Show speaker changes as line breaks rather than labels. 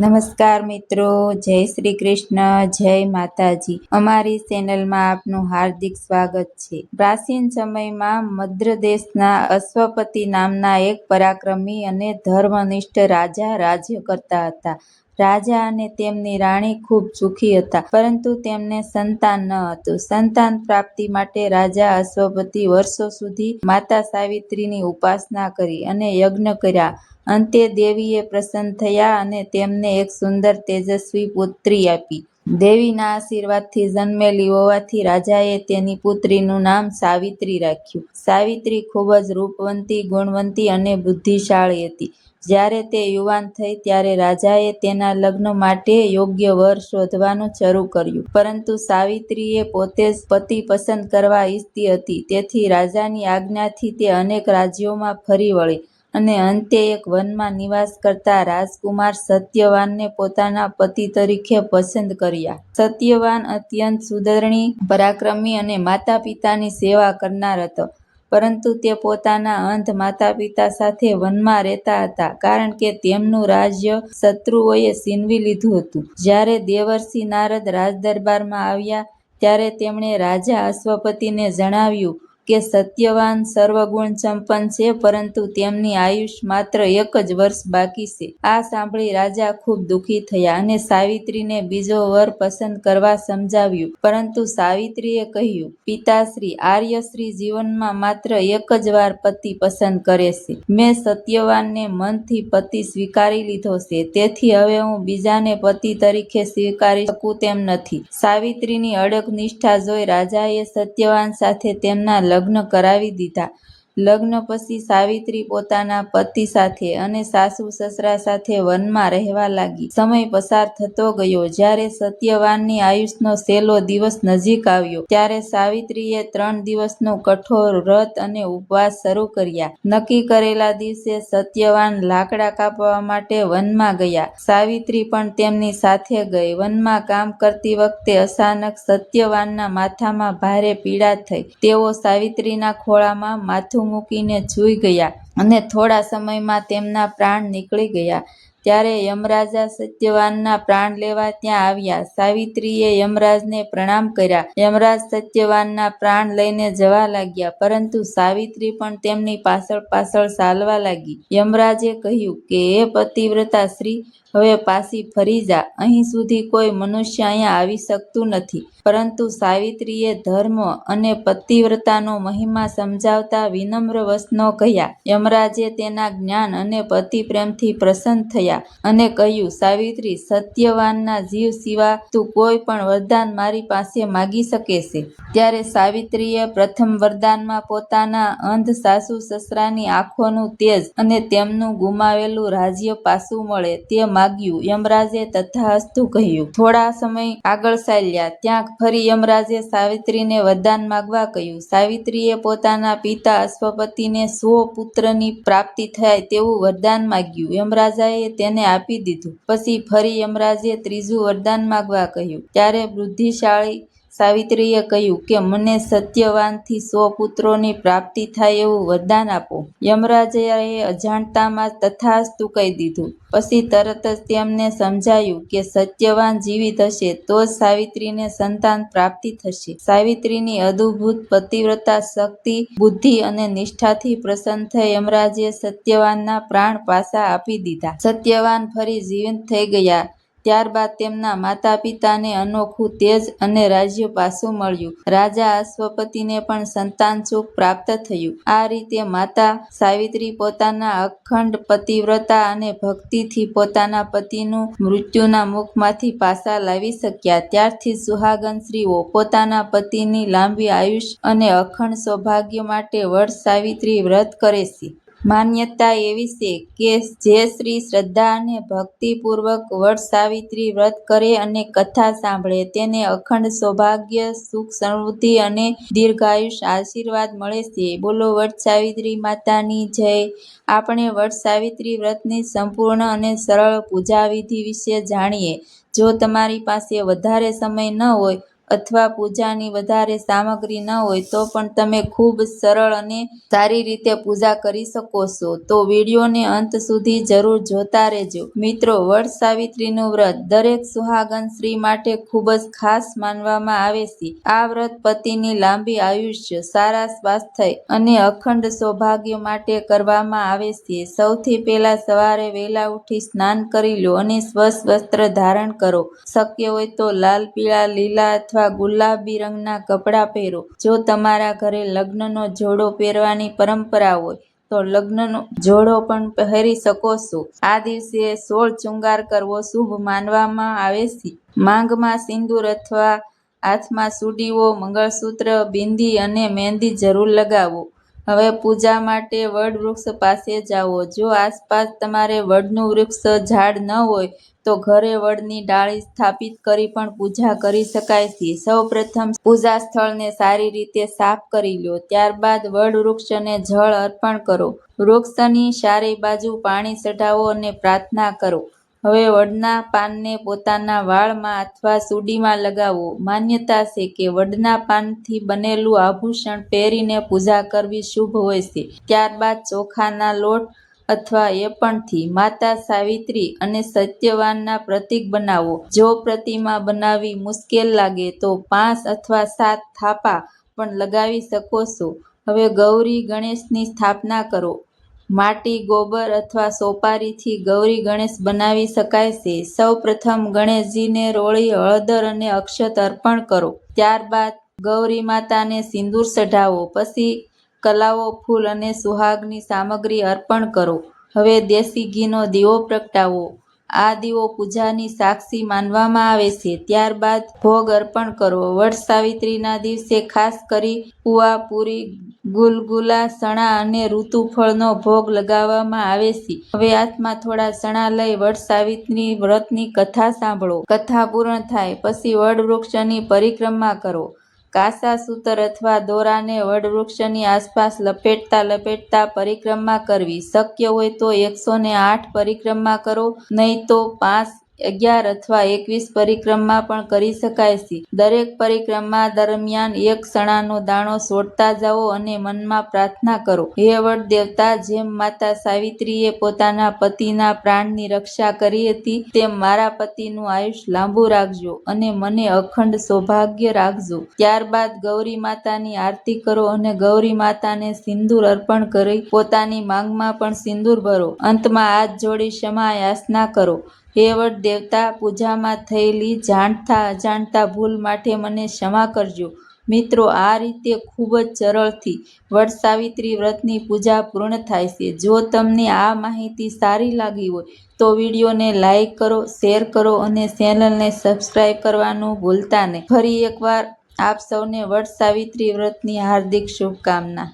નમસ્કાર મિત્રો, જય શ્રી કૃષ્ણ, જય માતાજી। અમારી ચેનલમાં આપનું હાર્દિક સ્વાગત છે। પ્રાચીન સમયમાં મદ્ર દેશના અશ્વપતિ નામના એક પરાક્રમી અને ધર્મનિષ્ઠ રાજા રાજ્ય કરતા હતા। રાજા અને તેમની રાણી ખૂબ સુખી હતા, પરંતુ તેમને સંતાન ન હતું। સંતાન પ્રાપ્તિ માટે રાજા અશ્વપતિ વર્ષો સુધી માતા સાવિત્રીની ઉપાસના કરી અને યજ્ઞ કર્યા। અંતે દેવીએ પ્રસન્ન થયા અને તેમને એક સુંદર તેજસ્વી પુત્રી આપી। દેવીના આશીર્વાદથી જન્મેલી હોવાથી રાજાએ તેની પુત્રીનું નામ સાવિત્રી રાખ્યું। સાવિત્રી ખૂબ જ રૂપવંતી, ગુણવંતી અને બુદ્ધિશાળી હતી। જ્યારે તે યુવાન થઈ ત્યારે રાજાએ તેના લગ્ન માટે યોગ્ય વર શોધવાનું શરૂ કર્યું, પરંતુ સાવિત્રીએ પોતે જ પતિ પસંદ કરવા ઈચ્છતી હતી। તેથી રાજાની આજ્ઞાથી તે અનેક રાજ્યોમાં ફરી વળી અને અંતે એક વનમાં નિવાસ કરતા રાજકુમાર સત્યવાનને પોતાના પતિ તરીકે પસંદ કર્યા। સત્યવાન અત્યંત સુધર્મી, પરાક્રમી અને માતા પિતાની સેવા કરનાર હતો, પરંતુ તે પોતાના અંધ માતા પિતા સાથે વનમાં રહેતા હતા, કારણ કે તેમનું રાજ્ય શત્રુઓએ છીનવી લીધું હતું। જ્યારે દેવર્ષિ નારદ રાજદરબારમાં આવ્યા ત્યારે તેમણે રાજા અશ્વપતિને જણાવ્યું કે સત્યવાન સર્વગુણ સંપન્ન છે, પરંતુ તેમની આયુષ્ય માત્ર 1 જ વર્ષ બાકી છે। આ સાંભળી રાજા ખૂબ દુઃખી થયા અને સાવિત્રીને બીજો વર પસંદ કરવા સમજાવ્યું, પરંતુ સાવિત્રીએ કહ્યું, પિતાશ્રી, આર્યશ્રી જીવનમાં માત્ર 1 જ વાર પતિ પસંદ કરે છે। મેં સત્યવાનને મનથી પતિ સ્વીકારી લીધો છે, તેથી હવે હું બીજાને પતિ તરીકે સ્વીકારી શકું તેમ નથી। સાવિત્રીની અડગ નિષ્ઠા જોઈ રાજાએ સત્યવાન સાથે તેમના લગ્ન કરાવી દીધા। લગ્ન પછી સાવિત્રી પોતાના પતિ સાથે અને સાસુ સસરા સાથે વનમાં રહેવા લાગી। સમય પસાર થતો ગયો। જ્યારે સત્યવાનની આયુષનો છેલ્લો દિવસ નજીક આવ્યો ત્યારે સાવિત્રીએ 3 દિવસનું કઠોર વ્રત અને ઉપવાસ શરૂ કર્યા। નક્કી કરેલા દિવસે સત્યવાન લાકડા કાપવા માટે વનમાં ગયા। સાવિત્રી પણ તેમની સાથે ગઈ। વનમાં કામ કરતી વખતે અચાનક સત્યવાનના માથામાં ભારે પીડા થઈ। તેઓ સાવિત્રીના ખોળામાં માથું મૂકીને સૂઈ ગયા અને થોડા સમયમાં તેમના પ્રાણ નીકળી ગયા। ત્યારે યમરાજા સત્યવાનના પ્રાણ લેવા ત્યાં આવ્યા। સાવિત્રીએ યમરાજને પ્રણામ કર્યા। યમરાજ સત્યવાનના પ્રાણ લઈને જવા લાગ્યા, પરંતુ સાવિત્રી પણ તેમની પાછળ પાછળ ચાલવા લાગી। યમરાજે કહ્યું કે હે પતિવ્રતા સ્ત્રી, હવે પાછી ફરી જા। અહીં સુધી કોઈ મનુષ્ય અહીંયા આવી શકતું નથી। પરંતુ સાવિત્રીએ ધર્મ અને પતિવ્રતાનો મહિમા સમજાવતા વિનમ્ર વચનો કહ્યા। યમરાજે તેના જ્ઞાન અને પતિ પ્રેમથી પ્રસન્ન થયા અને કહ્યું, સાવિત્રી, સત્યવાનના જીવ સિવા તું કોઈ પણ વરદાન મારી પાસે માગી શકે છે। ત્યારે સાવિત્રીએ પ્રથમ વરદાનમાં પોતાના અંધ સાસુ સસરાની આંખોનું તેજ અને તેમનું ગુમાવેલું રાજ્ય પાછું મળે તે માગ્યું। યમરાજે તથાસ્તુ કહ્યું। થોડા સમય આગળ ચાલ્યા ત્યાં ફરી યમરાજે સાવિત્રીને વરદાન માગવા કહ્યું। સાવિત્રીએ પોતાના પિતા અશ્વપતિને 100 પુત્રની પ્રાપ્તિ થાય તેવું વરદાન માગ્યું। યમરાજાએ તેને આપી દીધું। પછી ફરી યમરાજે ત્રીજું વરદાન માગવા કહ્યું। ત્યારે બુદ્ધિશાળી સાવિત્રીએ કહ્યું કે મને સત્યવાનથી 100 પુત્રોની પ્રાપ્તિ થાય એવું વરદાન આપો। યમરાજાએ અજાણતામાં તથાસ્તુ કહી દીધું। પછી તરત જ તેમને સમજાયું કે સત્યવાન જીવિત હશે તો જ સાવિત્રીને સંતાન પ્રાપ્તિ થશે। સાવિત્રીની અદભુત પતિવ્રતા શક્તિ, બુદ્ધિ અને નિષ્ઠાથી પ્રસન્ન થઈ યમરાજે સત્યવાનના પ્રાણ પાછા આપી દીધા। સત્યવાન ફરી જીવંત થઈ ગયા। ત્યારબાદ તેમના માતા પિતાને અનોખું તેજ અને રાજ્ય પાછું મળ્યું। રાજા અશ્વપતિને પણ સંતાન સુખ પ્રાપ્ત થયું। આ રીતે માતા સાવિત્રી પોતાના અખંડ પતિવ્રતા અને ભક્તિથી પોતાના પતિનું મૃત્યુના મુખમાંથી પાછા લાવી શક્યા। ત્યારથી સુહાગન સ્ત્રીઓ પોતાના પતિની લાંબી આયુષ્ય અને અખંડ સૌભાગ્ય માટે વટ સાવિત્રી વ્રત કરે છે। માન્યતા એવી છે કે જે સ્ત્રી શ્રદ્ધા અને ભક્તિપૂર્વક વટ સાવિત્રી વ્રત કરે અને કથા સાંભળે તેને અખંડ સૌભાગ્ય, સુખ, સમૃદ્ધિ અને દીર્ઘાયુષ્ય આશીર્વાદ મળે છે। બોલો વટ સાવિત્રી માતાની જય। આપણે વટ સાવિત્રી વ્રતની સંપૂર્ણ અને સરળ પૂજા વિધિ વિશે જાણીએ। જો તમારી પાસે વધારે સમય ન હોય અથવા પૂજાની વધારે સામગ્રી ન હોય તો પણ તમે ખૂબ સરળ અને સારી રીતે પૂજા કરી શકો છો. તો વિડીયોને અંત સુધી જરૂર જોતા રહેજો. મિત્રો, વડ સાવિત્રીનું વ્રત દરેક સુહાગન સ્ત્રી માટે ખૂબ જ ખાસ માનવામાં આવે છે. આ વ્રત પતિની લાંબી આયુષ્ય, સારા સ્વાસ્થ્ય અને અખંડ સૌભાગ્ય માટે કરવામાં આવે છે. સૌથી પહેલા સવારે વહેલા ઉઠી સ્નાન કરી લો અને સ્વચ્છ વસ્ત્ર ધારણ કરો. શક્ય હોય તો લાલ, પીળા, લીલા અથવા ગુલાબી રંગના કપડાં પહેરો. જો તમારા ઘરે લગ્નનો જોડો પહેરવાની પરંપરા હોય તો લગ્નનો જોડો પણ પહેરી શકો છો. આ દિવસે 16 શૃંગાર કરવો શુભ માનવામાં આવે છે. માંગમાં સિંદૂર અથવા હાથમાં સુડીઓ, મંગળસૂત્ર, બિંદી અને મહેંદી જરૂર લગાવો. હવે પૂજા માટે વડ વૃક્ષ પાસે જાઓ. જો આસપાસ તમારે વડનું વૃક્ષ ઝાડ ન હોય તો ઘરે વડની ડાળી સ્થાપિત કરી પણ પૂજા કરી શકાય છે. સૌપ્રથમ પૂજા સ્થળને સારી રીતે સાફ કરી લો. ત્યારબાદ વડ વૃક્ષને જળ અર્પણ કરો. વૃક્ષની ચારે બાજુ પાણી ચઢાવો અને પ્રાર્થના કરો. હવે વડના પાનને પોતાના વાળમાં અથવા સુડીમાં લગાવો. માન્યતા છે કે વડના પાનથી બનેલું આભૂષણ પહેરીને પૂજા કરવી શુભ હોય છે. ત્યારબાદ ચોખાના લોટ અથવા એપણથી માતા સાવિત્રી અને સત્યવાનના પ્રતીક બનાવો. જો પ્રતિમા બનાવવી મુશ્કેલ લાગે તો 5 અથવા 7 થાપા પણ લગાવી શકો છો. હવે ગૌરી ગણેશની સ્થાપના કરો. માટી, ગોબર અથવા સોપારીથી ગૌરી ગણેશ બનાવી શકાય છે. સૌ પ્રથમ ગણેશજીને રોળી, હળદર અને અક્ષત અર્પણ કરો. ત્યારબાદ ગૌરી માતાને સિંદૂર ચઢાવો. પછી કલાઓ, ફૂલ અને સુહાગની સામગ્રી અર્પણ કરો. હવે દેશી ઘીનો દીવો પ્રગટાવો. આ દીવો પૂજાની સાક્ષી માનવામાં આવે છે. ત્યારબાદ ભોગ અર્પણ કરો. વડ સાવિત્રીના દિવસે ખાસ કરી પુઆ, પૂરી, ગુલગુલા, ચણા અને ઋતુફળનો ભોગ લગાવવામાં આવે છે. હવે હાથમાં થોડા ચણા લઈ વડ સાવિત્રી વ્રતની કથા સાંભળો. કથા પૂર્ણ થાય પછી વડ વૃક્ષની પરિક્રમા કરો. કાચા સૂતર અથવા દોરાને વડ વૃક્ષની આસપાસ લપેટતા પરિક્રમા કરવી. શક્ય હોય તો 108 પરિક્રમા કરો, નહીં તો 5, 11 અથવા 21 પરિક્રમા પણ કરી શકાય છે. દરેક પરિક્રમા દરમિયાન એક ચણાનો દાણો છોડતા જાઓ અને મનમાં પ્રાર્થના કરો, હે વડ દેવતા, જેમ માતા સાવિત્રીએ પોતાના પતિના પ્રાણની રક્ષા કરી હતી તેમ મારા પતિનું આયુષ્ય લાંબુ રાખજો અને મને અખંડ સૌભાગ્ય રાખજો. ત્યારબાદ ગૌરી માતાની આરતી કરો અને ગૌરી માતાને સિંદૂર અર્પણ કરી પોતાની માંગમાં પણ સિંદૂર ભરો. અંતમાં હાથ જોડી ક્ષમા યાચના કરો. હે વડ દેવતા, પૂજામાં થયેલી જાણતા અજાણતા ભૂલ માટે મને ક્ષમા કરજો. મિત્રો, આ રીતે ખૂબ જ સરળથી વડ સાવિત્રી વ્રતની પૂજા પૂર્ણ થાય છે. જો તમને આ માહિતી સારી લાગી હોય તો વિડીયોને લાઈક કરો, શેર કરો અને ચેનલને સબસ્ક્રાઈબ કરવાનું ભૂલતા નહીં. ફરી એકવાર આપ સૌને વડ સાવિત્રી વ્રતની હાર્દિક શુભકામના.